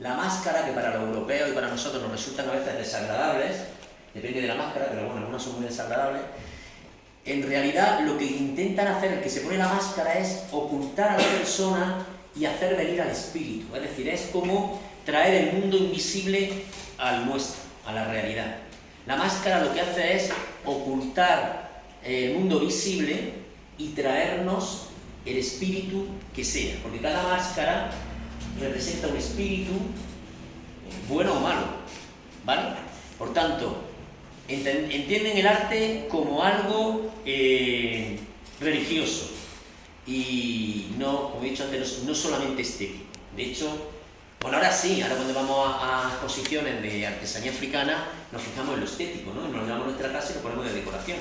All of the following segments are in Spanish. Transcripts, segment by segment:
La máscara, que para los europeos y para nosotros nos resultan a veces desagradables, depende de la máscara, pero bueno, algunas son muy desagradables. En realidad lo que intentan hacer el que se pone la máscara es ocultar a la persona y hacer venir al espíritu. Es decir, es como traer el mundo invisible al nuestro, a la realidad. La máscara lo que hace es ocultar el mundo visible y traernos el espíritu que sea, porque cada máscara representa un espíritu, bueno o malo, ¿vale? Por tanto, entienden el arte como algo religioso y no, como he dicho antes, no solamente estético. De hecho, bueno, ahora sí, ahora cuando vamos a exposiciones de artesanía africana nos fijamos en lo estético, ¿no? Nos llevamos a nuestra casa y lo ponemos de decoración.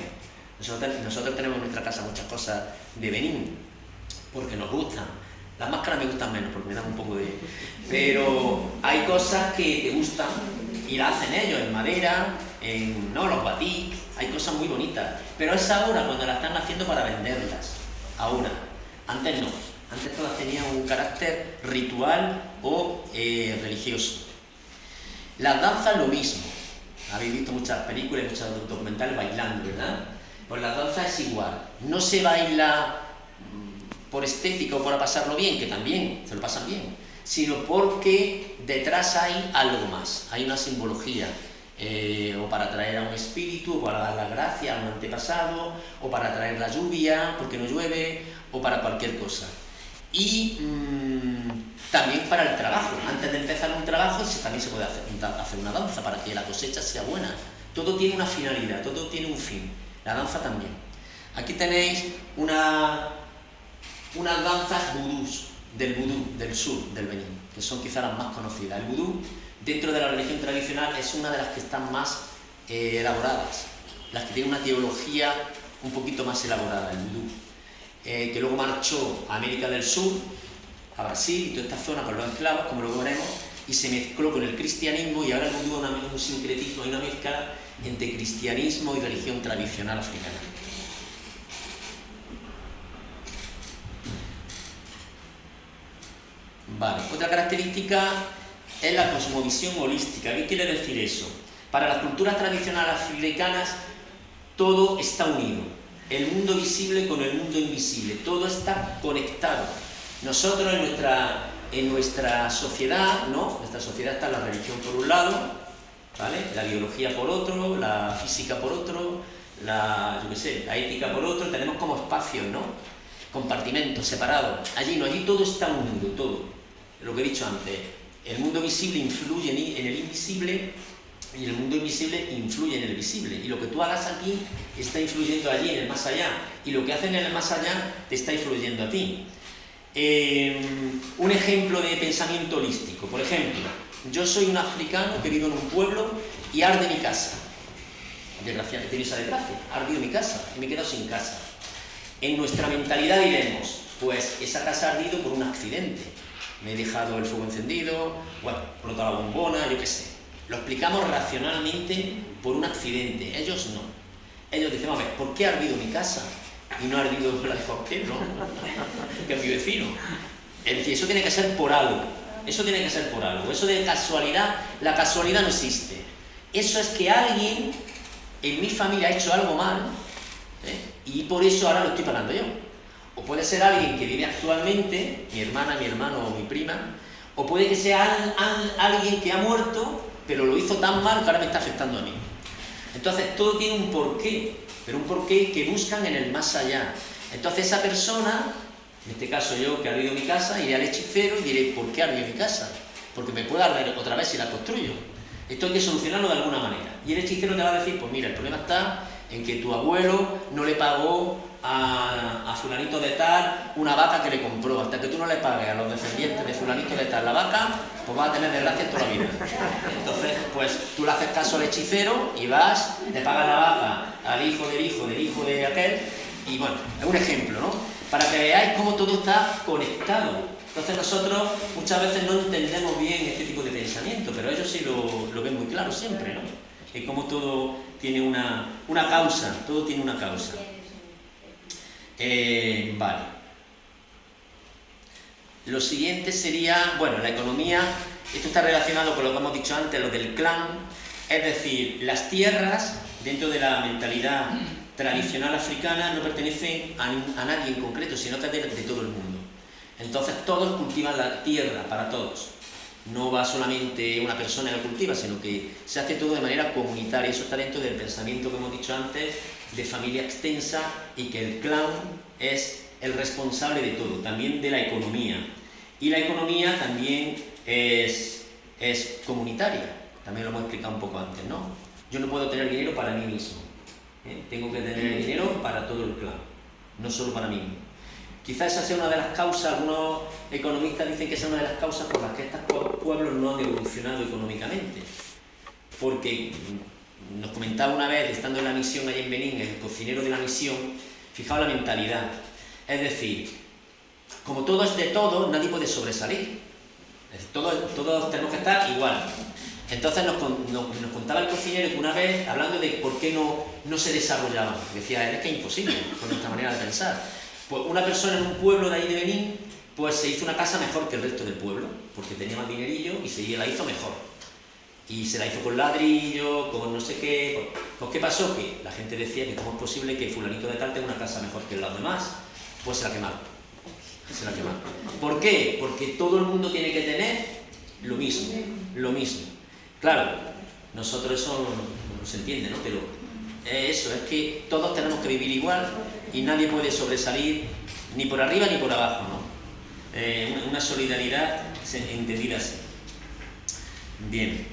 Nosotros tenemos en nuestra casa muchas cosas de Benín, porque nos gustan. Las máscaras me gustan menos, porque me dan un poco de... Pero hay cosas que te gustan y las hacen ellos, en madera, ¿no? Los batik, hay cosas muy bonitas. Pero es ahora cuando las están haciendo para venderlas. Ahora. Antes no. Antes todas tenían un carácter ritual o religioso. Las danzas lo mismo. Habéis visto muchas películas, muchos documentales bailando, ¿verdad? Pues la danza es igual. No se baila por estética o para pasarlo bien, que también se lo pasan bien, sino porque detrás hay algo más, hay una simbología, o para traer a un espíritu, o para dar la gracia a un antepasado, o para traer la lluvia, porque no llueve, o para cualquier cosa. Y también para el trabajo. Antes de empezar un trabajo también se puede hacer una danza para que la cosecha sea buena. Todo tiene una finalidad, todo tiene un fin. La danza también. Aquí tenéis unas danzas vudús, del sur del Benín, que son quizá las más conocidas. El vudú, dentro de la religión tradicional, es una de las que están más elaboradas, las que tienen una teología un poquito más elaborada, el vudú. Que luego marchó a América del Sur, a Brasil y toda esta zona con los esclavos, como luego veremos, y se mezcló con el cristianismo, y ahora el vudú es un sincretismo y una mezcla entre cristianismo y religión tradicional africana. Vale, otra característica es la cosmovisión holística. ¿Qué quiere decir eso? Para las culturas tradicionales africanas todo está unido. El mundo visible con el mundo invisible, todo está conectado. Nosotros en nuestra sociedad, ¿no? Nuestra sociedad está la religión por un lado, ¿vale? La biología por otro, la física por otro, la ética por otro, tenemos como espacios, ¿no? Compartimentos separados. Allí no, allí todo está unido, todo. Lo que he dicho antes, el mundo visible influye en el invisible y el mundo invisible influye en el visible. Y lo que tú hagas aquí está influyendo allí, en el más allá. Y lo que hacen en el más allá te está influyendo a ti. Un ejemplo de pensamiento holístico. Por ejemplo, yo soy un africano que vivo en un pueblo y arde mi casa. Desgraciadamente, tiene esa desgracia. Ha ardido mi casa y me he quedado sin casa. En nuestra mentalidad diremos, pues esa casa ha ardido por un accidente. Me he dejado el fuego encendido, o ha explotado la bombona, yo qué sé. Lo explicamos racionalmente por un accidente. Ellos no. Ellos dicen, a ver, ¿por qué ha ardido mi casa? Y no ha ardido la de Jorge, ¿no? Que es mi vecino. Es decir, eso tiene que ser por algo. Eso tiene que ser por algo. Eso de casualidad, la casualidad no existe. Eso es que alguien en mi familia ha hecho algo mal, y por eso ahora lo estoy pagando yo. O puede ser alguien que vive actualmente, mi hermana, mi hermano o mi prima, o puede que sea alguien que ha muerto, pero lo hizo tan mal que ahora me está afectando a mí. Entonces todo tiene un porqué, pero un porqué que buscan en el más allá. Entonces esa persona, en este caso yo que he ardido mi casa, iré al hechicero y diré, ¿por qué he ardido mi casa? Porque me puede arder otra vez si la construyo. Esto hay que solucionarlo de alguna manera. Y el hechicero te va a decir, pues mira, el problema está en que tu abuelo no le pagó a fulanito de tal una vaca que le compró. Hasta que tú no le pagues a los descendientes de fulanito de tal la vaca, pues vas a tener desgracia toda la vida. Entonces, pues tú le haces caso al hechicero y vas, le pagas la vaca al hijo del hijo del hijo de aquel, y bueno, es un ejemplo, ¿no? Para que veáis cómo todo está conectado. Entonces nosotros muchas veces no entendemos bien este tipo de pensamiento, pero ellos sí lo ven muy claro siempre, ¿no? Que como todo tiene una causa, todo tiene una causa. Vale. Lo siguiente sería, bueno, la economía esto está relacionado con lo que hemos dicho antes, lo del clan, es decir, las tierras, dentro de la mentalidad tradicional africana, no pertenecen a nadie en concreto, sino que es de todo el mundo. Entonces todos cultivan la tierra para todos. No va solamente una persona que lo cultiva, sino que se hace todo de manera comunitaria. Eso está dentro del pensamiento que hemos dicho antes, de familia extensa, y que el clan es el responsable de todo, también de la economía. Y la economía también es comunitaria, también lo hemos explicado un poco antes, ¿no? Yo no puedo tener dinero para mí mismo, tengo que tener dinero para todo el clan, no solo para mí mismo. Quizás esa sea una de las causas, algunos economistas dicen que esa es una de las causas por las que estos pueblos no han evolucionado económicamente. Porque nos comentaba una vez, estando en la misión allí en Benín, el cocinero de la misión, fijaos la mentalidad. Es decir, como todo es de todo, nadie puede sobresalir. Es decir, todos tenemos que estar igual. Entonces nos contaba el cocinero que una vez, hablando de por qué no se desarrollaban, decía, es que es imposible con nuestra manera de pensar. Pues una persona en un pueblo de ahí de Benín, pues se hizo una casa mejor que el resto del pueblo, porque tenía más dinerillo y se la hizo mejor. Y se la hizo con ladrillo, con no sé qué. Pues ¿qué pasó? Que la gente decía que cómo es posible que fulanito de tal tenga una casa mejor que los demás. Pues se la quemaron. Se la quemaron. ¿Por qué? Porque todo el mundo tiene que tener lo mismo. Claro, nosotros eso no se entiende, ¿no? Pero eso, es que todos tenemos que vivir igual y nadie puede sobresalir ni por arriba ni por abajo, ¿no? Una solidaridad entendida así. Bien.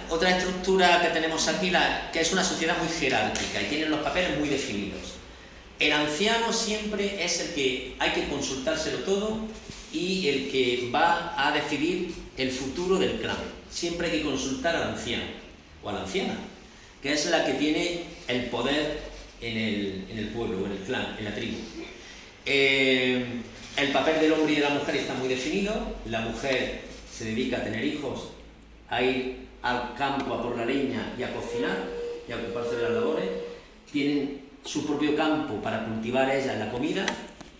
Otra estructura que tenemos aquí, que es una sociedad muy jerárquica y tienen los papeles muy definidos. El anciano siempre es el que hay que consultárselo todo y el que va a decidir el futuro del clan. Siempre hay que consultar al anciano o a la anciana, que es la que tiene el poder en el pueblo, en el clan, en la tribu. El papel del hombre y de la mujer está muy definido. La mujer se dedica a tener hijos, a ir al campo a por la leña y a cocinar y a ocuparse de las labores. Tienen su propio campo para cultivar ella la comida,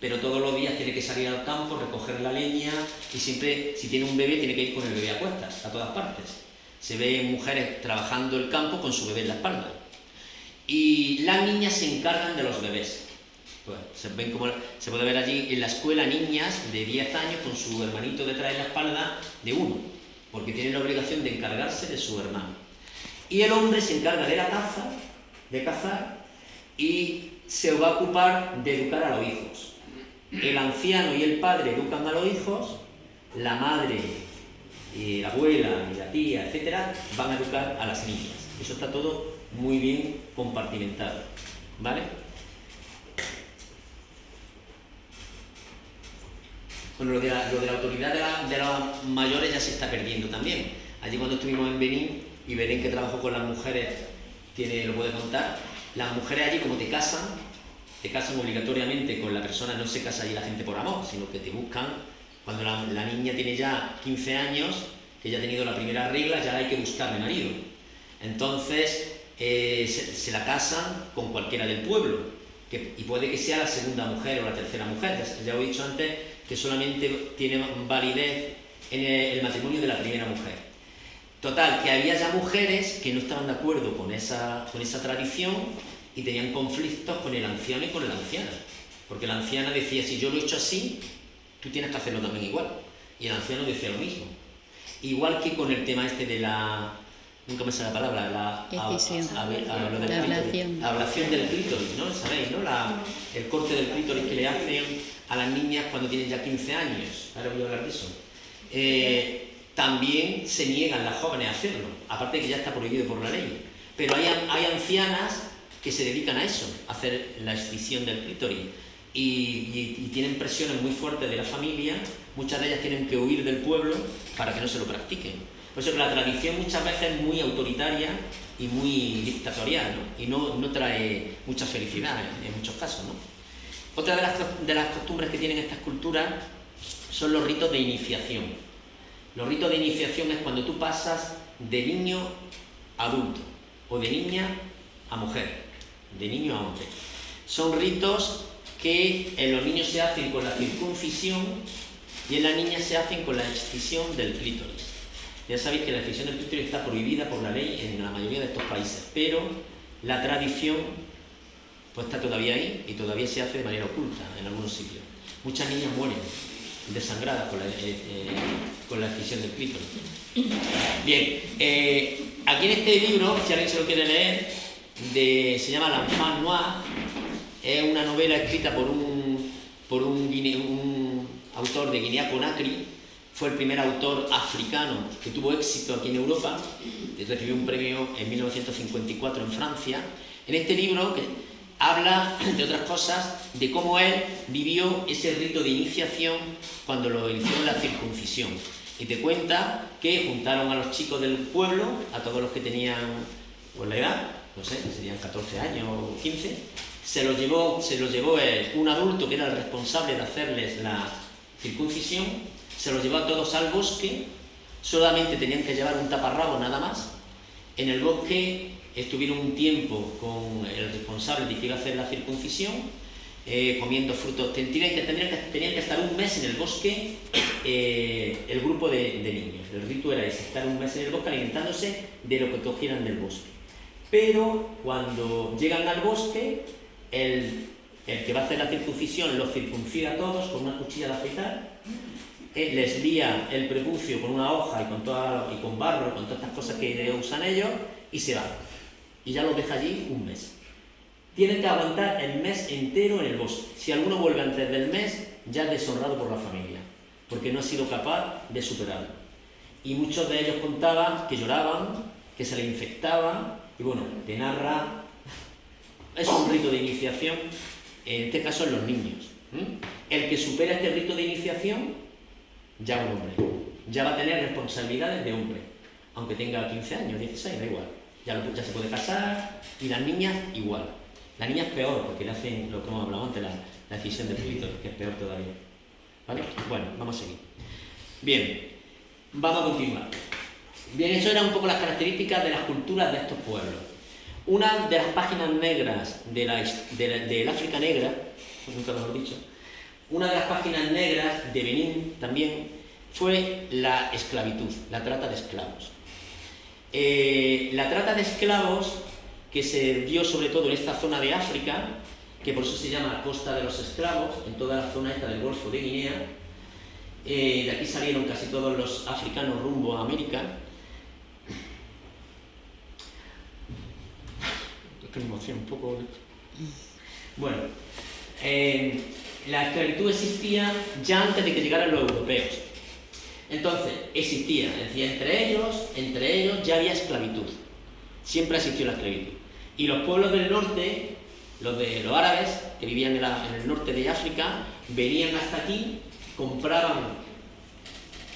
pero todos los días tiene que salir al campo, recoger la leña y siempre, si tiene un bebé, tiene que ir con el bebé a cuestas, a todas partes. Se ven mujeres trabajando el campo con su bebé en la espalda. Y las niñas se encargan de los bebés. Pues, se puede ver allí en la escuela niñas de 10 años con su hermanito detrás de la espalda de 1, porque tienen la obligación de encargarse de su hermano. Y el hombre se encarga de la caza, de cazar, y se va a ocupar de educar a los hijos. El anciano y el padre educan a los hijos, la madre, la abuela y la tía, etcétera, van a educar a las niñas. Eso está todo muy bien compartimentado, ¿vale? Bueno, lo de la autoridad de los mayores ya se está perdiendo también. Allí cuando estuvimos en Benín, y Belén, que trabajó con las mujeres, lo puede contar, las mujeres allí, como te casan obligatoriamente con la persona, no se casa allí la gente por amor, sino que te buscan, cuando la niña tiene ya 15 años, que ya ha tenido la primera regla, ya hay que buscarle marido. Entonces, se la casan con cualquiera del pueblo, y puede que sea la segunda mujer o la tercera mujer. Ya os he dicho antes que solamente tiene validez en el matrimonio de la primera mujer. Total, que había ya mujeres que no estaban de acuerdo con esa tradición y tenían conflictos con el anciano y con la anciana. Porque la anciana decía, si yo lo he hecho así, tú tienes que hacerlo también igual. Y el anciano decía lo mismo. Igual que con el tema este de la... Nunca me sale la palabra, la ablación del clítoris, ¿no? ¿Sabéis, no? El corte del clítoris que le hacen a las niñas cuando tienen ya 15 años. Ahora voy a hablar de eso. También se niegan las jóvenes a hacerlo, aparte de que ya está prohibido por la ley. Pero hay ancianas que se dedican a eso, a hacer la excisión del clítoris. Y tienen presiones muy fuertes de la familia, muchas de ellas tienen que huir del pueblo para que no se lo practiquen. Por eso que la tradición muchas veces es muy autoritaria y muy dictatorial, ¿no? Y no trae mucha felicidad en muchos casos, ¿no? Otra de las costumbres que tienen estas culturas son los ritos de iniciación. Los ritos de iniciación es cuando tú pasas de niño a adulto o de niña a mujer, de niño a hombre. Son ritos que en los niños se hacen con la circuncisión y en la niña se hacen con la excisión del clítoris. Ya sabéis que la excisión del clítoris está prohibida por la ley en la mayoría de estos países, pero la tradición pues está todavía ahí y todavía se hace de manera oculta en algunos sitios. Muchas niñas mueren desangradas con la excisión del clítoris. Bien, aquí en este libro, si alguien se lo quiere leer, se llama L'Enfant Noir, es una novela escrita por un autor de Guinea-Conakry. Fue el primer autor africano que tuvo éxito aquí en Europa, recibió un premio en 1954 en Francia. En este libro que habla, entre otras cosas, de cómo él vivió ese rito de iniciación cuando lo hicieron la circuncisión. Y te cuenta que juntaron a los chicos del pueblo, a todos los que tenían pues, la edad, no sé, serían 14 años o 15, se los llevó un adulto que era el responsable de hacerles la circuncisión, se los llevó a todos al bosque, solamente tenían que llevar un taparrabo nada más. En el bosque estuvieron un tiempo con el responsable de que iba a hacer la circuncisión, comiendo frutos. Tenían que estar un mes en el bosque el grupo de niños. El rito era ese, estar un mes en el bosque alimentándose de lo que cogieran del bosque. Pero cuando llegan al bosque, el que va a hacer la circuncisión los circuncida a todos con una cuchilla de afeitar, les lía el prepucio con una hoja y con barro y con todas estas cosas que usan ellos y se va. Y ya los deja allí un mes. Tienen que aguantar el mes entero en el bosque. Si alguno vuelve antes del mes, ya es deshonrado por la familia, porque no ha sido capaz de superarlo. Y muchos de ellos contaban que lloraban, que se les infectaba, y bueno, te narra. Es un rito de iniciación, en este caso en los niños. El que supera este rito de iniciación, ya un hombre, ya va a tener responsabilidades de hombre, aunque tenga 15 años, 16, da igual. Ya se puede casar, y las niñas igual. La niña es peor, porque le hacen lo que hemos hablado antes, la excisión del clítoris, que es peor todavía. ¿Vale? Bueno, vamos a seguir. Bien, vamos a continuar. Bien, eso eran un poco las características de las culturas de estos pueblos. Una de las páginas negras del África negra, nunca mejor dicho, una de las páginas negras de Benín también fue la esclavitud, la trata de esclavos. La trata de esclavos que se dio sobre todo en esta zona de África, que por eso se llama Costa de los Esclavos, en toda la zona esta del Golfo de Guinea. De aquí salieron casi todos los africanos rumbo a América. Es que me emociona un poco. Bueno, la esclavitud existía ya antes de que llegaran los europeos. Entonces, existía, es decir, entre ellos ya había esclavitud. Siempre existió la esclavitud. Y los pueblos del norte, los árabes, que vivían en el norte de África, venían hasta aquí, compraban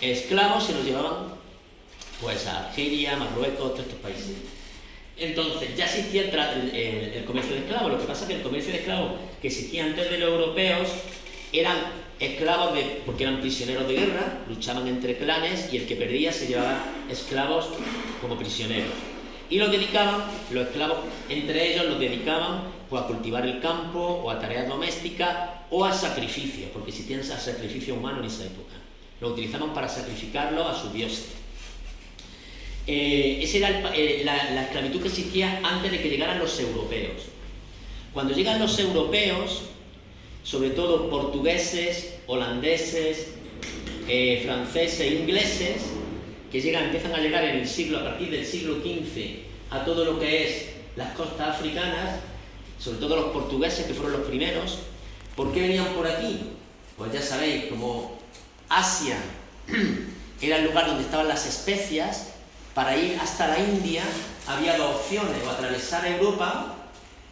esclavos y los llevaban pues, a Argelia, Marruecos, todos estos países. Entonces, ya existía el comercio de esclavos. Lo que pasa es que el comercio de esclavos que existía antes de los europeos eran esclavos porque eran prisioneros de guerra, luchaban entre clanes y el que perdía se llevaba esclavos como prisioneros. Y los esclavos, entre ellos los dedicaban pues, a cultivar el campo o a tareas domésticas o a sacrificios, porque existían sacrificios humanos en esa época. Lo utilizaban para sacrificarlo a sus dioses. Esa era la esclavitud que existía antes de que llegaran los europeos. Cuando llegan los europeos, sobre todo portugueses, holandeses, franceses e ingleses, que empiezan a llegar a partir del siglo XV a todo lo que es las costas africanas, sobre todo los portugueses, que fueron los primeros. ¿Por qué venían por aquí? Pues ya sabéis, como Asia era el lugar donde estaban las especias, para ir hasta la India había dos opciones: o atravesar Europa,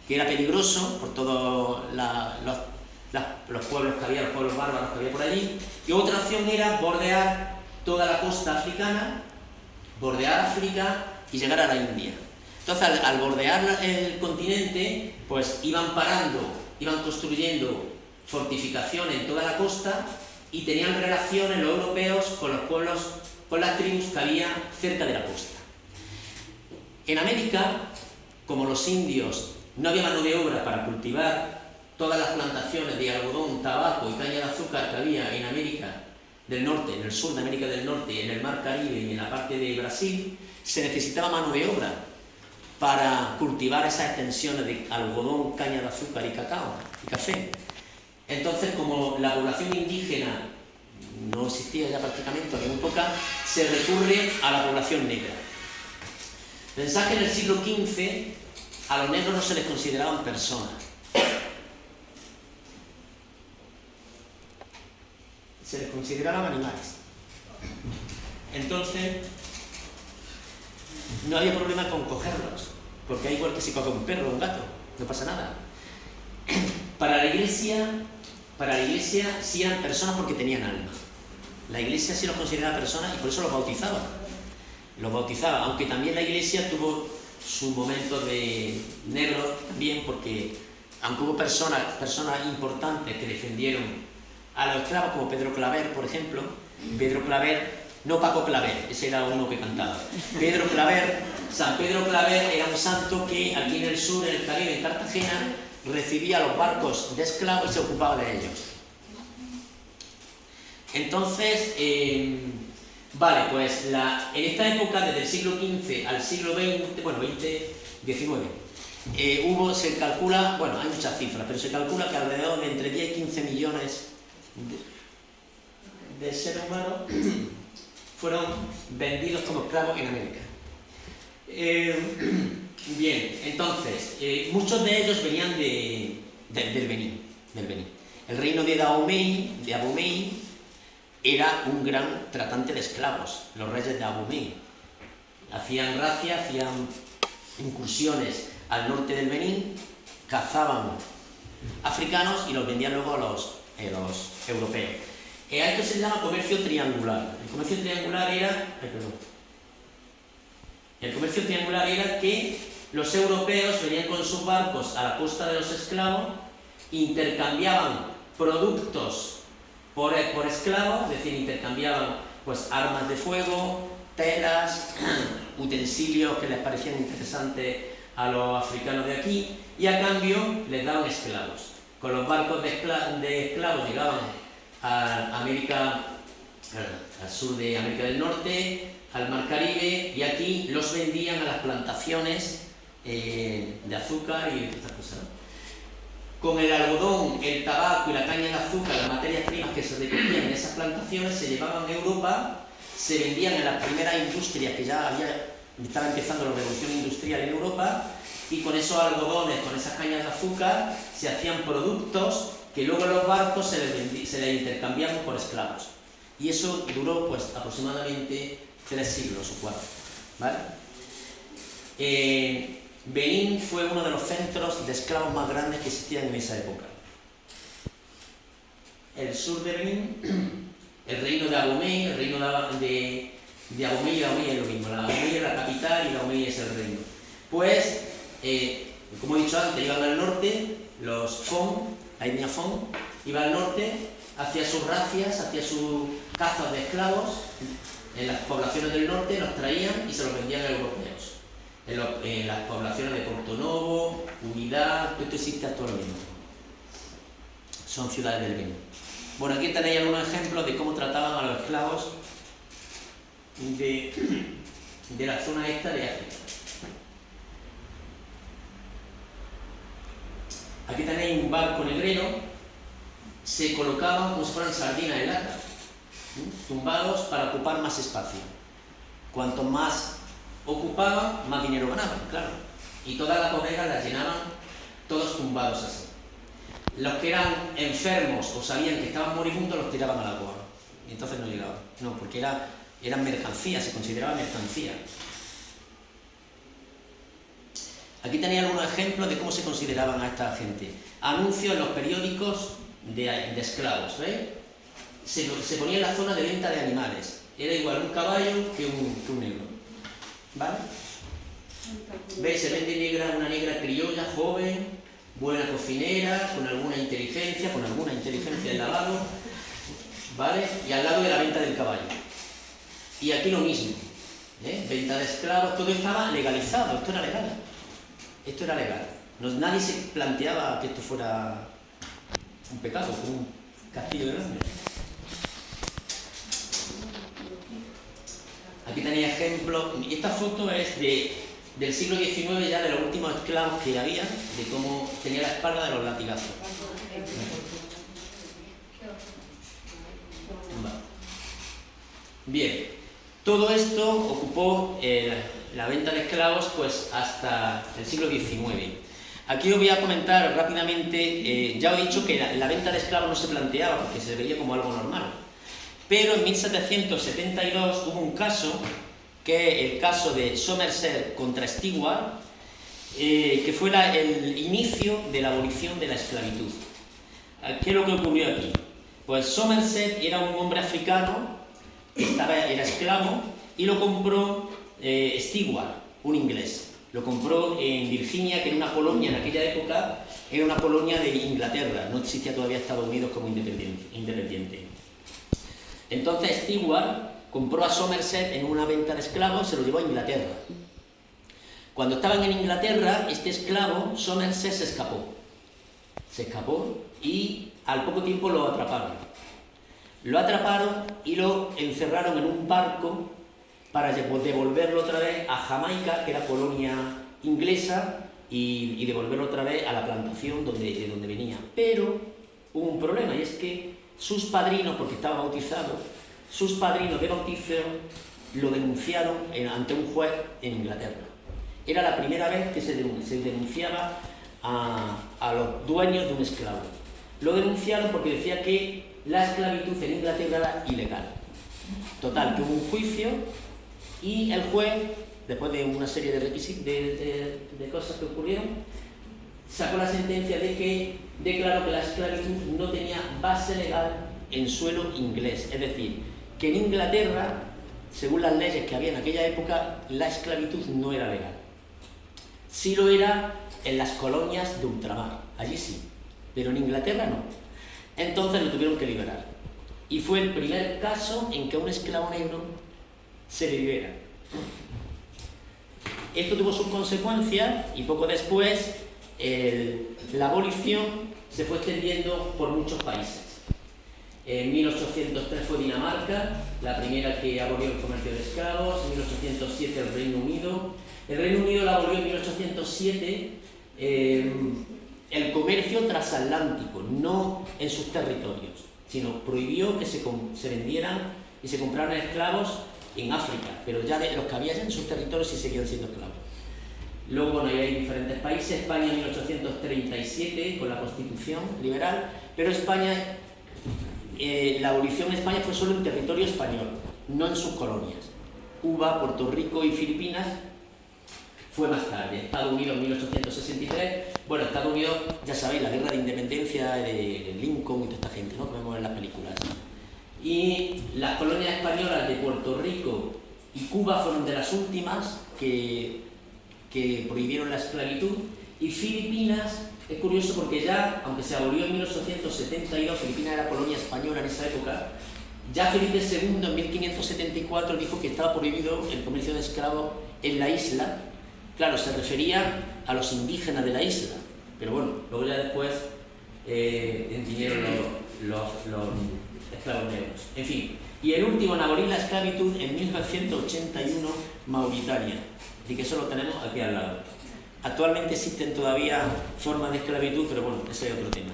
que era peligroso por todos los pueblos que había, los pueblos bárbaros que había por allí, y otra opción era bordear toda la costa africana, bordear África y llegar a la India. Entonces, al bordear el continente, pues iban construyendo fortificaciones en toda la costa y tenían relaciones los europeos con los pueblos, con las tribus que había cerca de la costa. En América, como los indios no había mano de obra para cultivar todas las plantaciones de algodón, tabaco y caña de azúcar que había en América, del Norte, en el sur de América del Norte, en el Mar Caribe y en la parte de Brasil, se necesitaba mano de obra para cultivar esas extensiones de algodón, caña de azúcar y cacao y café. Entonces, como la población indígena no existía ya prácticamente, en muy poca, se recurre a la población negra. Pensad que en el siglo XV a los negros no se les consideraban personas. Se les consideraban animales. Entonces, no había problema con cogerlos, porque hay igual que si coge un perro o un gato, no pasa nada. Para la iglesia sí eran personas porque tenían alma. La iglesia sí los consideraba personas y por eso los bautizaba. Los bautizaba, aunque también la iglesia tuvo su momento de negro también, porque aunque hubo personas importantes que defendieron a los esclavos, como Pedro Claver, por ejemplo. Pedro Claver, no Paco Claver, ese era uno que cantaba. Pedro Claver, San Pedro Claver era un santo que aquí en el sur, en el Caribe, en Cartagena, recibía los barcos de esclavos y se ocupaba de ellos. Entonces, vale, pues en esta época, desde el siglo XV al siglo XX, bueno, XIX, se calcula, bueno, hay muchas cifras, pero se calcula que alrededor de entre 10 y 15 millones de seres humanos fueron vendidos como esclavos en América. Bien, entonces, muchos de ellos venían del Benín. El reino de Dahomey era un gran tratante de esclavos, los reyes de Dahomey. Hacían racia, hacían incursiones al norte del Benín, cazaban africanos y los vendían luego a los europeos. A esto se llama comercio triangular. El comercio triangular era que los europeos venían con sus barcos a la costa de los esclavos, intercambiaban productos por esclavos, es decir, intercambiaban pues armas de fuego, telas, utensilios que les parecían interesantes a los africanos de aquí, y a cambio les daban esclavos. Con los barcos de esclavos llegaban a América, al sur de América del Norte, al Mar Caribe, y aquí los vendían a las plantaciones de azúcar y estas cosas. Con el algodón, el tabaco y la caña de azúcar, las materias primas que se recogían en esas plantaciones se llevaban a Europa, se vendían en las primeras industrias que ya estaba empezando la revolución industrial en Europa, y con esos algodones, con esas cañas de azúcar, se hacían productos que luego los barcos se les intercambiaban por esclavos. Y eso duró pues aproximadamente 3 siglos o 4. ¿Vale? Benín fue uno de los centros de esclavos más grandes que existían en esa época. El sur de Benín, el reino de Dahomey, el reino de Dahomey y Dahomey es lo mismo. La Dahomey es la capital y Dahomey es el reino. Pues, como he dicho antes, iban al norte, los Fon, la etnia Fon, iba al norte, hacia sus racias, hacia sus cazas de esclavos, en las poblaciones del norte los traían y se los vendían a europeos. En las poblaciones de Porto Novo, Unidad, todo esto existe actualmente. Son ciudades del Benín. Bueno, aquí tenéis algunos ejemplos de cómo trataban a los esclavos de la zona esta de África. Aquí tenéis un barco negrero, se colocaban como si fueran sardinas en lata, tumbados para ocupar más espacio. Cuanto más ocupaban, más dinero ganaban, claro. Y todas las bodegas las llenaban todos tumbados así. Los que eran enfermos o sabían que estaban moribundos los tiraban al agua. Y entonces no llegaban. No, porque eran mercancías, se consideraba mercancía. Aquí tenéis algunos ejemplos de cómo se consideraban a esta gente. Anuncios en los periódicos de esclavos, ¿veis? Se ponía en la zona de venta de animales. Era igual un caballo que un negro. ¿Vale? ¿Veis? Se vende una negra criolla, joven, buena cocinera, con alguna inteligencia en lavado, ¿vale? Y al lado de la venta del caballo. Y aquí lo mismo, venta de esclavos, todo estaba legalizado, esto era legal. Esto era legal. Nadie se planteaba que esto fuera un pecado, como un castillo de grande. Aquí tenéis ejemplos, y esta foto es del siglo XIX, ya de los últimos esclavos que había, de cómo tenía la espalda de los latigazos. Bien, todo esto ocupó la venta de esclavos pues hasta el siglo XIX. Aquí os voy a comentar rápidamente, ya os he dicho que la venta de esclavos no se planteaba porque se veía como algo normal, pero en 1772 hubo un caso, que es el caso de Somerset contra Stewart, que fue el inicio de la abolición de la esclavitud. ¿Qué es lo que ocurrió aquí? Pues Somerset era un hombre africano, era esclavo, y lo compró Stewart, un inglés. Lo compró en Virginia, que era una colonia en aquella época, era una colonia de Inglaterra, no existía todavía Estados Unidos como independiente. Entonces Stewart compró a Somerset en una venta de esclavos, se lo llevó a Inglaterra. Cuando estaban en Inglaterra, este esclavo, Somerset, se escapó. Se escapó y al poco tiempo lo atraparon. Lo atraparon y lo encerraron en un barco para devolverlo otra vez a Jamaica, que era colonia inglesa, y devolverlo otra vez a la plantación de donde venía. Pero hubo un problema, y es que sus padrinos, porque estaba bautizado, sus padrinos de bautizo lo denunciaron ante un juez en Inglaterra. Era la primera vez que se denunciaba a los dueños de un esclavo. Lo denunciaron porque decía que la esclavitud en Inglaterra era ilegal. Total, que hubo un juicio y el juez, después de una serie de requisitos, de cosas que ocurrieron, sacó la sentencia de que declaró que la esclavitud no tenía base legal en suelo inglés. Es decir, que en Inglaterra, según las leyes que había en aquella época, la esclavitud no era legal. Sí lo era en las colonias de ultramar, allí sí, pero en Inglaterra no. Entonces lo tuvieron que liberar. Y fue el primer caso en que a un esclavo negro se le libera. Esto tuvo sus consecuencias y poco después la abolición se fue extendiendo por muchos países. En 1803 fue Dinamarca, la primera que abolió el comercio de esclavos. En 1807 el Reino Unido. El Reino Unido la abolió en 1807 el comercio transatlántico, no en sus territorios, sino prohibió que se vendieran y se compraran esclavos en África, pero ya de los que había ya en sus territorios sí seguían siendo esclavos. Luego, bueno, hay diferentes países. España en 1837 con la Constitución liberal, pero España, la abolición en España fue solo en territorio español, no en sus colonias. Cuba, Puerto Rico y Filipinas fue más tarde. Estados Unidos en 1863. Bueno, Estados Unidos, ya sabéis, la guerra de independencia de Lincoln y toda esta gente, ¿no?, que vemos en las películas. Y las colonias españolas de Puerto Rico y Cuba fueron de las últimas que prohibieron la esclavitud. Y Filipinas, es curioso porque ya, aunque se abolió en 1872, Filipinas era colonia española en esa época, ya Felipe II en 1574 dijo que estaba prohibido el comercio de esclavos en la isla. Claro, se refería a los indígenas de la isla, pero bueno, luego ya después vinieron los esclavos negros. En fin, y el último en abolir la esclavitud en 1981, Mauritania, y que eso lo tenemos aquí al lado. Actualmente existen todavía formas de esclavitud, pero bueno, ese es otro tema.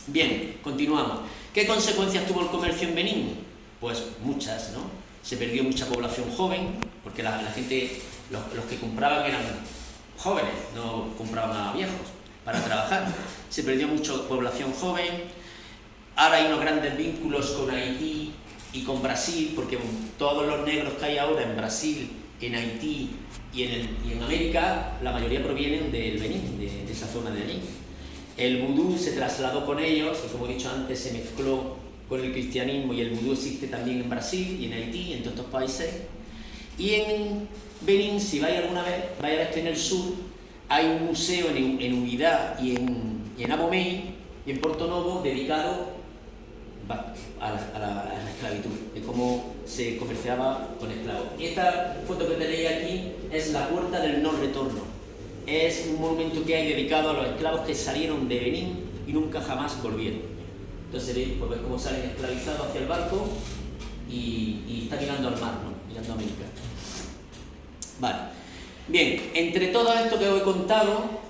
Bien, continuamos. ¿Qué consecuencias tuvo el comercio en Benín? Pues muchas, ¿no? Se perdió mucha población joven, porque la gente, los que compraban eran jóvenes, no compraban a viejos para trabajar. Se perdió mucha población joven. Ahora hay unos grandes vínculos con Haití y con Brasil, porque todos los negros que hay ahora en Brasil, en Haití y en América, la mayoría provienen del Benín, de esa zona de allí. El vudú se trasladó con ellos y, como he dicho antes, se mezcló con el cristianismo, y el vudú existe también en Brasil y en Haití y en todos estos países. Y en Benín, si vais alguna vez, vais a ver que en el sur hay un museo en Unidad y en Abomey y en Porto Novo dedicado a la esclavitud, de cómo se comerciaba con esclavos. Y esta foto que tenéis aquí es la Puerta del No Retorno. Es un monumento que hay dedicado a los esclavos que salieron de Benín y nunca jamás volvieron. Entonces veis, pues, cómo salen esclavizados hacia el barco y está mirando al mar, ¿no? mirando a América. Vale. Bien, entre todo esto que os he contado,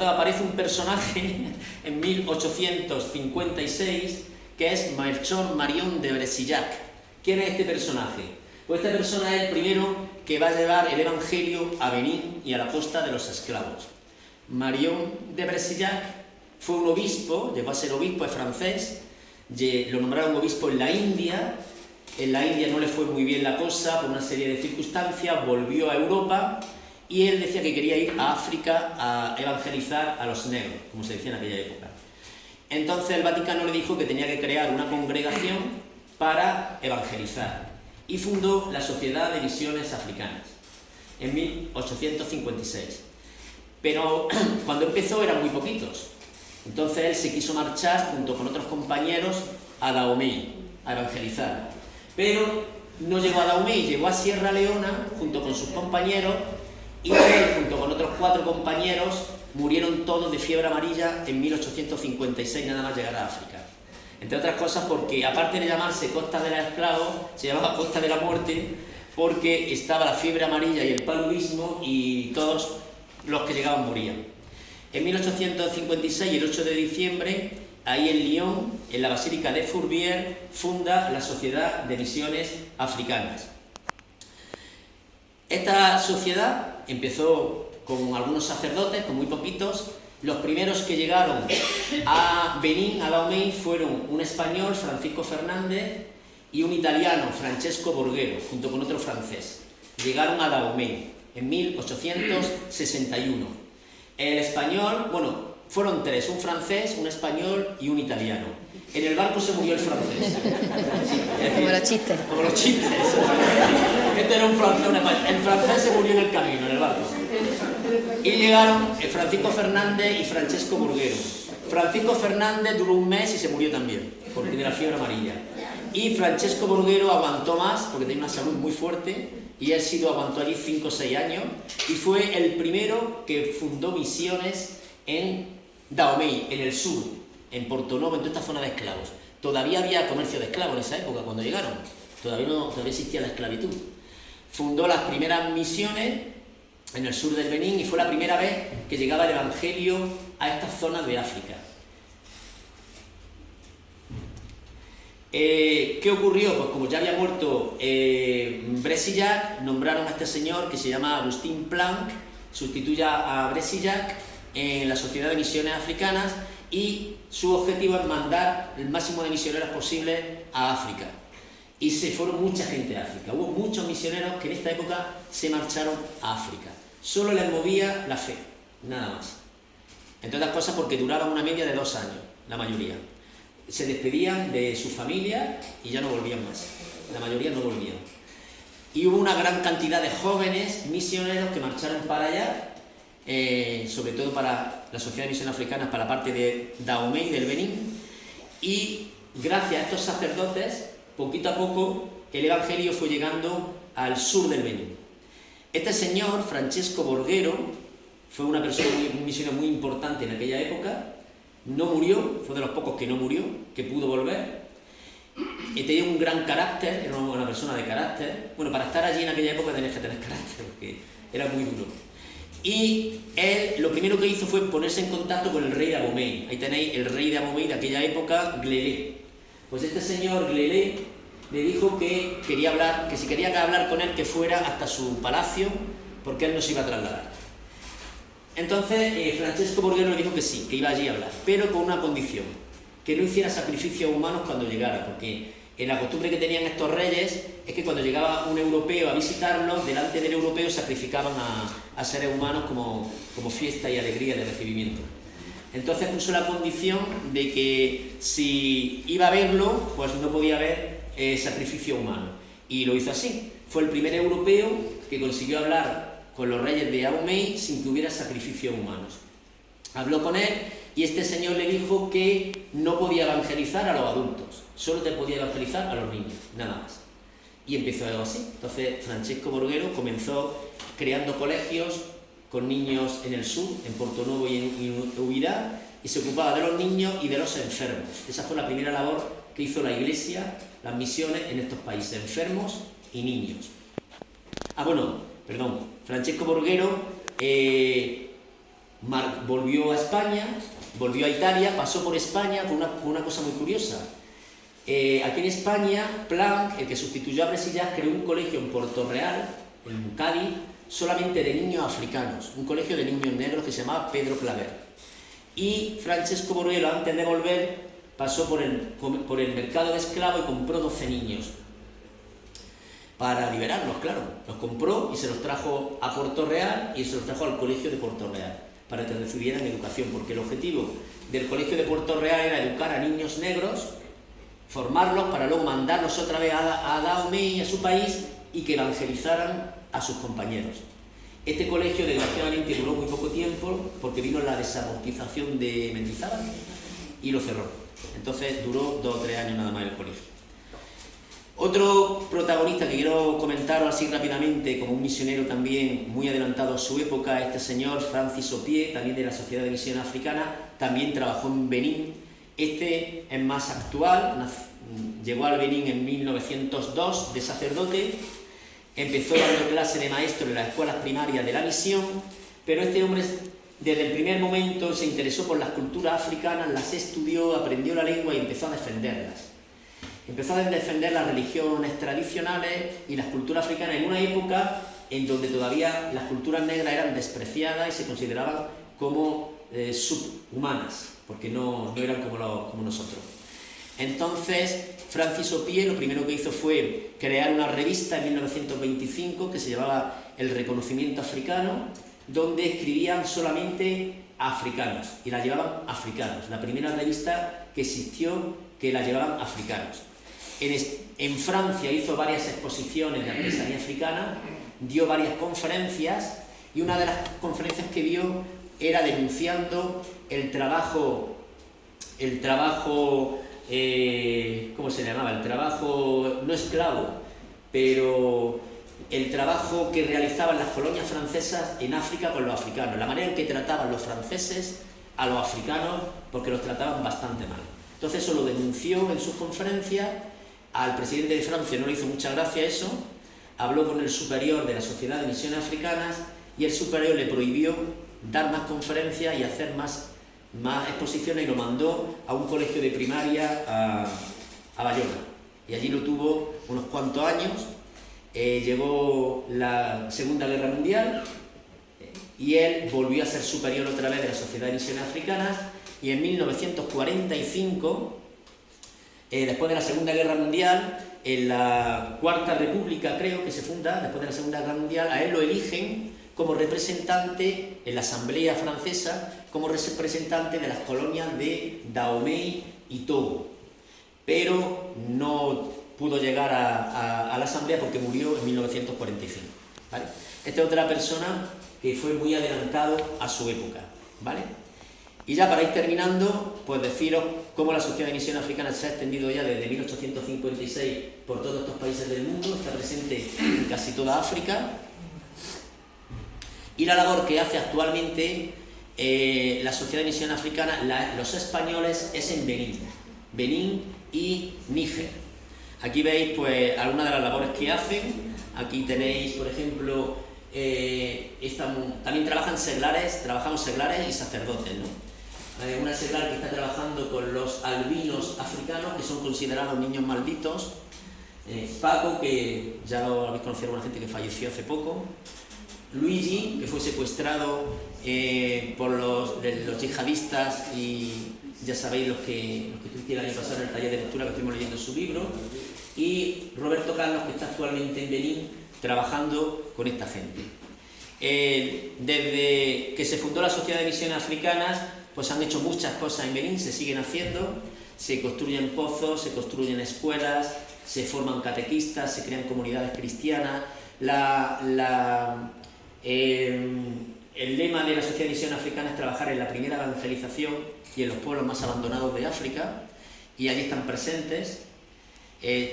aparece un personaje en 1856 que es Melchor Marion de Brézillac. ¿Quién es este personaje? Pues esta persona es el primero que va a llevar el Evangelio a Benín y a la costa de los esclavos. Marion de Brézillac fue un obispo, llegó a ser obispo, es francés, lo nombraron obispo en la India no le fue muy bien la cosa por una serie de circunstancias, volvió a Europa y él decía que quería ir a África a evangelizar a los negros, como se decía en aquella época. Entonces el Vaticano le dijo que tenía que crear una congregación para evangelizar y fundó la Sociedad de Misiones Africanas en 1856. Pero cuando empezó eran muy poquitos. Entonces él se quiso marchar junto con otros compañeros a Dahomey a evangelizar. Pero no llegó a Dahomey, llegó a Sierra Leona junto con sus compañeros y él junto con otros 4 compañeros murieron todos de fiebre amarilla en 1856 nada más llegar a África. Entre otras cosas porque aparte de llamarse Costa de los Esclavos, se llamaba Costa de la Muerte porque estaba la fiebre amarilla y el paludismo y todos los que llegaban morían. En 1856, el 8 de diciembre, ahí en Lyon, en la Basílica de Fourvière, funda la Sociedad de Misiones Africanas. Esta sociedad empezó con algunos sacerdotes, con muy poquitos. Los primeros que llegaron a Benín, a Dahomey, fueron un español, Francisco Fernández, y un italiano, Francesco Borghero, junto con otro francés. Llegaron a Dahomey en 1861. El español, fueron 3, un francés, un español y un italiano. En el barco se murió el francés. Como los chistes. Como los chistes. Este era un francés, un español. El francés se murió en el camino, en el barco. Y llegaron Francisco Fernández y Francesco Borghero. Francisco Fernández duró un mes y se murió también, porque tenía la fiebre amarilla. Y Francesco Borghero aguantó más, porque tenía una salud muy fuerte, y él aguantó allí 5 o 6 años, y fue el primero que fundó misiones en Dahomey, en el sur, en Porto-Novo, en toda esta zona de esclavos. Todavía había comercio de esclavos en esa época, cuando llegaron. Todavía existía la esclavitud. Fundó las primeras misiones en el sur del Benín y fue la primera vez que llegaba el Evangelio a estas zonas de África. ¿Qué ocurrió? Pues como ya había muerto Brézillac, nombraron a este señor que se llama Agustín Planck, sustituye a Brézillac en la Sociedad de Misiones Africanas y su objetivo es mandar el máximo de misioneros posible a África. Y se fueron mucha gente a África. Hubo muchos misioneros que en esta época se marcharon a África. Solo les movía la fe, nada más. Entre otras cosas porque duraban una media de 2 años, la mayoría. Se despedían de su familia y ya no volvían más. La mayoría no volvían. Y hubo una gran cantidad de jóvenes misioneros que marcharon para allá, sobre todo para la Sociedad de Misiones Africanas, para la parte de Dahomey, del Benín. Y gracias a estos sacerdotes, poquito a poco, el Evangelio fue llegando al sur del Benín. Este señor, Francesco Borghero, fue una persona, un misionero muy importante en aquella época. No murió, fue de los pocos que no murió, que pudo volver. Tenía un gran carácter, era una persona de carácter. Bueno, para estar allí en aquella época tenías que tener carácter, porque era muy duro. Y él lo primero que hizo fue ponerse en contacto con el rey de Abomey. Ahí tenéis el rey de Abomey de aquella época, Glélé. Pues este señor Glélé le dijo que quería hablar, que si quería hablar con él, que fuera hasta su palacio, porque él no se iba a trasladar. Entonces Francesco Borghero le dijo que sí, que iba allí a hablar, pero con una condición, que no hiciera sacrificios humanos cuando llegara, porque la costumbre que tenían estos reyes es que cuando llegaba un europeo a visitarlos, delante del europeo sacrificaban a seres humanos como fiesta y alegría de recibimiento. Entonces puso la condición de que si iba a verlo, pues no podía haber sacrificio humano. Y lo hizo así. Fue el primer europeo que consiguió hablar con los reyes de Abomey sin que hubiera sacrificios humanos. Habló con él y este señor le dijo que no podía evangelizar a los adultos, solo te podía evangelizar a los niños, nada más. Y empezó algo así. Entonces Francesco Borghero comenzó creando colegios con niños en el sur, en Porto-Novo y en Huirá, y se ocupaba de los niños y de los enfermos. Esa fue la primera labor que hizo la Iglesia, las misiones en estos países, enfermos y niños. Francesco Borghero volvió a España, volvió a Italia, pasó por España por una cosa muy curiosa. Aquí en España, Planck, el que sustituyó a Brecillas, creó un colegio en Puerto Real, en Cádiz, solamente de niños africanos, un colegio de niños negros que se llamaba Pedro Claver. Y Francesco Borghero, antes de volver, pasó por el mercado de esclavos y compró 12 niños para liberarlos, claro. Los compró y se los trajo a Puerto Real y se los trajo al colegio de Puerto Real para que recibieran educación, porque el objetivo del colegio de Puerto Real era educar a niños negros, formarlos para luego mandarlos otra vez a Dahomey y a su país y que evangelizaran a sus compañeros. Este colegio desgraciadamente duró muy poco tiempo porque vino la desamortización de Mendizábal y lo cerró. Entonces duró 2 o 3 años nada más el colegio. Otro protagonista que quiero comentar así rápidamente, como un misionero también muy adelantado a su época, este señor Francis Opié, también de la Sociedad de Misión Africana, también trabajó en Benín. Este es más actual, llegó al Benín en 1902 de sacerdote, empezó dando clase de maestro en las escuelas primarias de la misión, pero este hombre desde el primer momento se interesó por las culturas africanas, las estudió, aprendió la lengua y empezó a defenderlas. Empezó a defender las religiones tradicionales y las culturas africanas en una época en donde todavía las culturas negras eran despreciadas y se consideraban como subhumanas, porque no eran como nosotros. Entonces, Francis Opié lo primero que hizo fue crear una revista en 1925 que se llamaba El Reconocimiento Africano, donde escribían solamente africanos, y la llevaban africanos. La primera revista que existió que la llevaban africanos. En Francia hizo varias exposiciones de artesanía africana, dio varias conferencias, y una de las conferencias que dio era denunciando el trabajo, ¿cómo se llamaba? El trabajo no esclavo, pero el trabajo que realizaban las colonias francesas en África con los africanos, la manera en que trataban los franceses a los africanos, porque los trataban bastante mal. Entonces eso lo denunció en sus conferencias. Al presidente de Francia no le hizo mucha gracia eso, habló con el superior de la Sociedad de Misiones Africanas y el superior le prohibió dar más conferencias y hacer más exposiciones y lo mandó a un colegio de primaria a Bayona. Y allí lo tuvo unos cuantos años. Llegó la Segunda Guerra Mundial y él volvió a ser superior otra vez de la Sociedad de Misiones Africanas, y en 1945, después de la Segunda Guerra Mundial, en la Cuarta República, creo que se funda, después de la Segunda Guerra Mundial, a él lo eligen como representante en la Asamblea Francesa, como representante de las colonias de Dahomey y Togo, pero no pudo llegar a la Asamblea porque murió en 1945, ¿vale? Esta es otra persona que fue muy adelantado a su época, ¿vale? Y ya para ir terminando, pues deciros cómo la Sociedad de Misión Africana se ha extendido ya desde 1856 por todos estos países del mundo, está presente en casi toda África, y la labor que hace actualmente la Sociedad de Misión Africana, los españoles, es en Benín y Níger. Aquí veis pues algunas de las labores que hacen. Aquí tenéis, por ejemplo, también trabajamos seglares y sacerdotes, ¿no? Una seglar que está trabajando con los albinos africanos, que son considerados niños malditos. Paco, que ya lo habéis conocido alguna gente que falleció hace poco. Luigi, que fue secuestrado por los yihadistas, y ya sabéis los que tuvisteis el año pasado en el taller de lectura que estuvimos leyendo su libro. Y Roberto Carlos, que está actualmente en Benín trabajando con esta gente. Desde que se fundó la Sociedad de Misiones Africanas, pues han hecho muchas cosas en Benín, se siguen haciendo, se construyen pozos, se construyen escuelas, se forman catequistas, se crean comunidades cristianas. El lema de la Sociedad de Misión Africana es trabajar en la primera evangelización y en los pueblos más abandonados de África, y allí están presentes.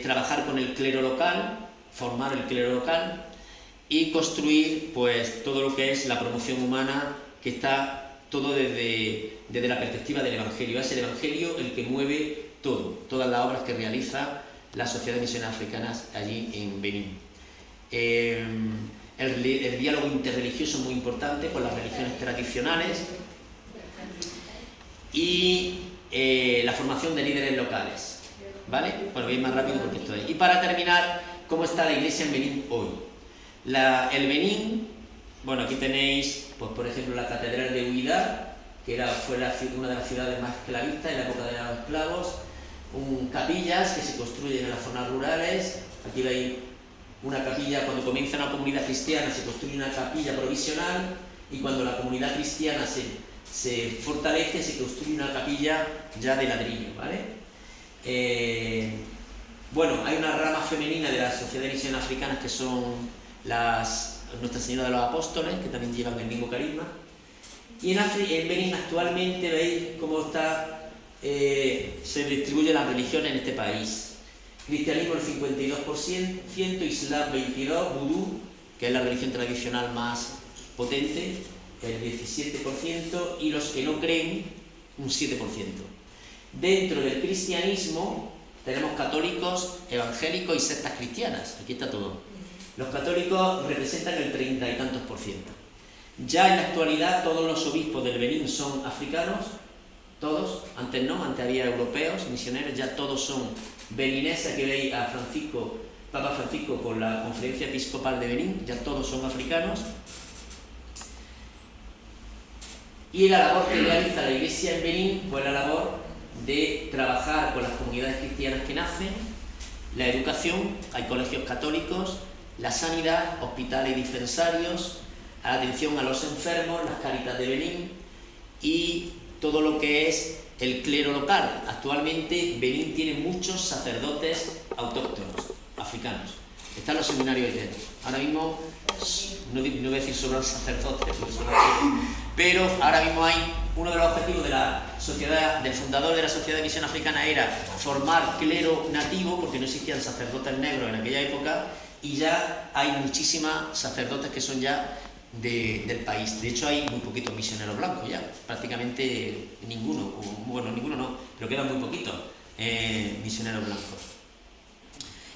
Trabajar con el clero local, formar el clero local y construir pues todo lo que es la promoción humana, que está todo desde la perspectiva del Evangelio. Es el Evangelio el que mueve todas las obras que realiza la Sociedad de Misiones Africanas allí en Benín. el diálogo interreligioso es muy importante con las religiones tradicionales y la formación de líderes locales, ¿vale? Bueno, voy más rápido porque esto es. Y para terminar, ¿cómo está la iglesia en Benín hoy? El Benín, bueno, aquí tenéis, pues por ejemplo, la catedral de Huidar, que fue una de las ciudades más esclavistas en la época de los esclavos, capillas que se construyen en las zonas rurales. Aquí veis una capilla, cuando comienza una comunidad cristiana se construye una capilla provisional, y cuando la comunidad cristiana se fortalece se construye una capilla ya de ladrillo, ¿vale? Bueno, hay una rama femenina de la Sociedad de Misiones Africanas que son Nuestra Señora de los Apóstoles, que también llevan el mismo carisma. Y en Benín actualmente veis cómo se distribuyen las religiones en este país. Cristianismo el 52%, Islam 22%, Vudú, que es la religión tradicional más potente, el 17%, y los que no creen, un 7%. Dentro del cristianismo tenemos católicos, evangélicos y sectas cristianas. Aquí está todo. Los católicos representan el 30 y tantos %. Ya en la actualidad todos los obispos del Benín son africanos, todos. Antes no, antes había europeos, misioneros, ya todos son benineses. Aquí veis a Papa Francisco con la Conferencia Episcopal de Benín, ya todos son africanos. Y la labor que realiza la Iglesia en Benín, pues la labor de trabajar con las comunidades cristianas que nacen, la educación, hay colegios católicos, la sanidad, hospitales y dispensarios, la atención a los enfermos, las Cáritas de Benín y todo lo que es el clero local. Actualmente Benín tiene muchos sacerdotes autóctonos, africanos. Están los seminarios llenos. Ahora mismo, no voy a decir solo los sacerdotes, pero ahora mismo hay uno de los objetivos del fundador de la Sociedad de Misión Africana era formar clero nativo, porque no existían sacerdotes negros en aquella época, y ya hay muchísimos sacerdotes que son ya del país. De hecho, hay muy poquitos misioneros blancos ya, prácticamente ninguno, bueno, ninguno no, pero quedan muy poquitos misioneros blancos.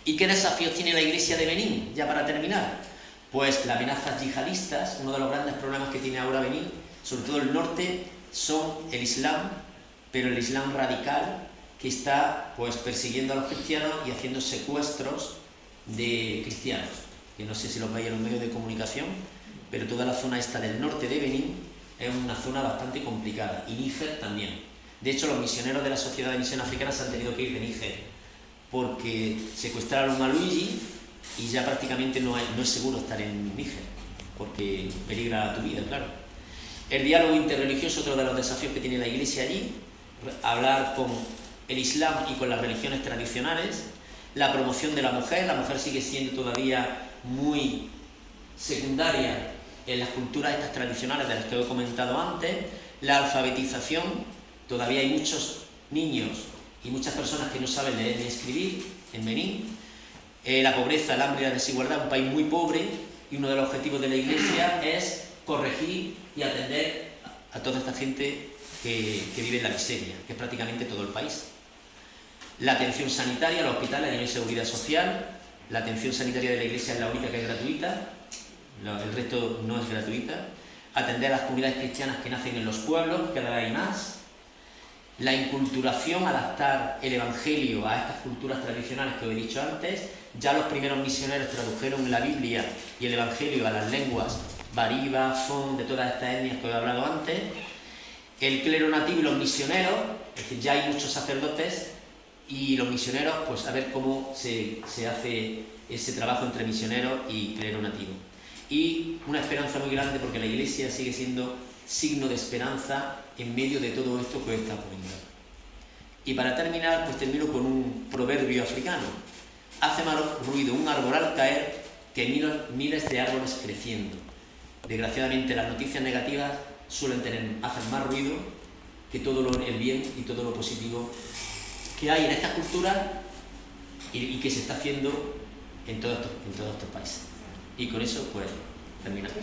¿Y qué desafíos tiene la Iglesia de Benín, ya para terminar? Pues las amenazas yihadistas. Uno de los grandes problemas que tiene ahora Benín, sobre todo el norte, son el Islam, pero el Islam radical, que está pues persiguiendo a los cristianos y haciendo secuestros de cristianos, que no sé si los veis en los medios de comunicación, pero toda la zona esta del norte de Benín es una zona bastante complicada, y Níger también. De hecho, los misioneros de la Sociedad de Misión Africana se han tenido que ir de Níger porque secuestraron a Luigi y ya prácticamente no es seguro estar en Níger, porque peligra tu vida, claro. El diálogo interreligioso, otro de los desafíos que tiene la Iglesia allí, hablar con el Islam y con las religiones tradicionales. La promoción de la mujer sigue siendo todavía muy secundaria en las culturas estas tradicionales de las que he comentado antes. La alfabetización, todavía hay muchos niños y muchas personas que no saben leer ni escribir en Benín. La pobreza, el hambre y la desigualdad, un país muy pobre, y uno de los objetivos de la Iglesia es corregir y atender a toda esta gente que vive en la miseria, que es prácticamente todo el país. La atención sanitaria, los hospitales, hay seguridad social. La atención sanitaria de la Iglesia es la única que es gratuita, el resto no es gratuita. Atender a las comunidades cristianas que nacen en los pueblos, cada vez hay más. La inculturación, adaptar el Evangelio a estas culturas tradicionales que os he dicho antes. Ya los primeros misioneros tradujeron la Biblia y el Evangelio a las lenguas Bariba, Fon, de todas estas etnias que os he hablado antes. El clero nativo y los misioneros, es decir, ya hay muchos sacerdotes, y los misioneros, pues a ver cómo se hace ese trabajo entre misioneros y clero nativo. Y una esperanza muy grande, porque la Iglesia sigue siendo signo de esperanza en medio de todo esto que os está poniendo. Y para terminar, pues termino con un proverbio africano. Hace más ruido un árbol al caer que miles de árboles creciendo. Desgraciadamente, las noticias negativas hacen más ruido que todo el bien y todo lo positivo que hay en esta cultura y que se está haciendo en todos estos países. Y con eso, pues, terminamos.